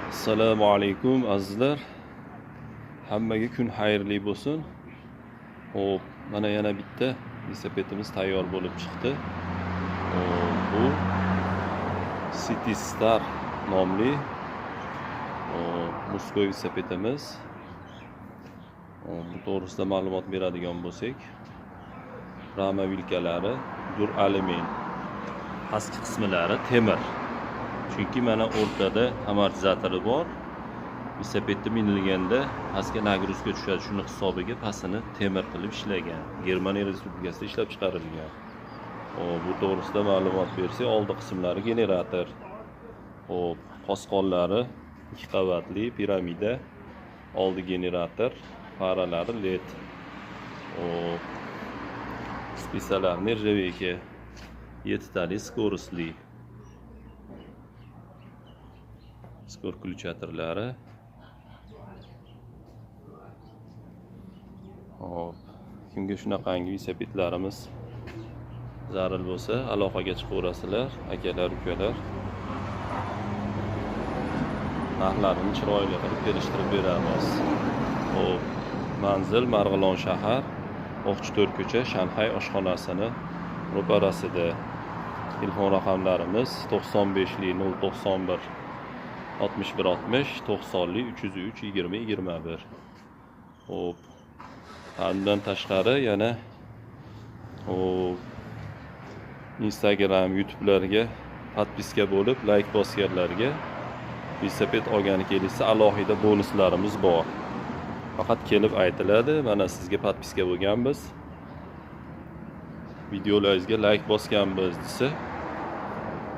Assalomu alaykum azizlar. Hammaga kun xayrli bo'lsin. Xo'p, mana yana bitta velosipedimiz tayyor bo'lib chiqdi. Bu City Star nomli muskoy velosipedimiz. Bu to'g'risida ma'lumot beradigan bo'lsak, rama vilkalari dur-alyumin, pastki qismlari temir. Chunki mana o'rtada amortizatori bor. Velosipedda minilganda pastga nagruzka tushadi, shuni hisobiga pastini temir qilib ishlagan. Germaniya Respublikasida ishlab chiqarilgan. Bu to'g'risida ma'lumot bersak, oldi qismlari generator. Xo'p, qosqonlari 2 qavatli piramida, oldi generator, faralari LED. Spisalar nержавейка 7 tali скоростli. Skor ключаторlari. Hop, kimga shunaqangi velosipedlarimiz zarur bo'lsa, aloqaga chiqaverasizlar, akalar, ukalar. Narxlarini chiroyli qilib kelishtirib beramiz. Hop, manzil Marg'ilon shahar, Oqchi4 ko'cha, Shanxay oshxonasini ro'parasida. Telefon raqamlarimiz 95li 091 61 60 90li 303 20 21. Hop. Bundan tashqari yana Instagram, YouTube'larga podpiska bo'lib, like bosganlarga velosiped olgani kelsa alohida bonuslarimiz bor. Faqat kelib aytiladi, mana sizga podpiska bo'lganmiz, videolaringizga like bosganmiz desa,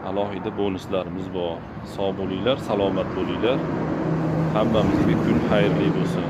alohida bonuslarimiz bor. Sog' bo'linglar, salomat bo'linglar. Hammamizga kun xayrli bo'lsin.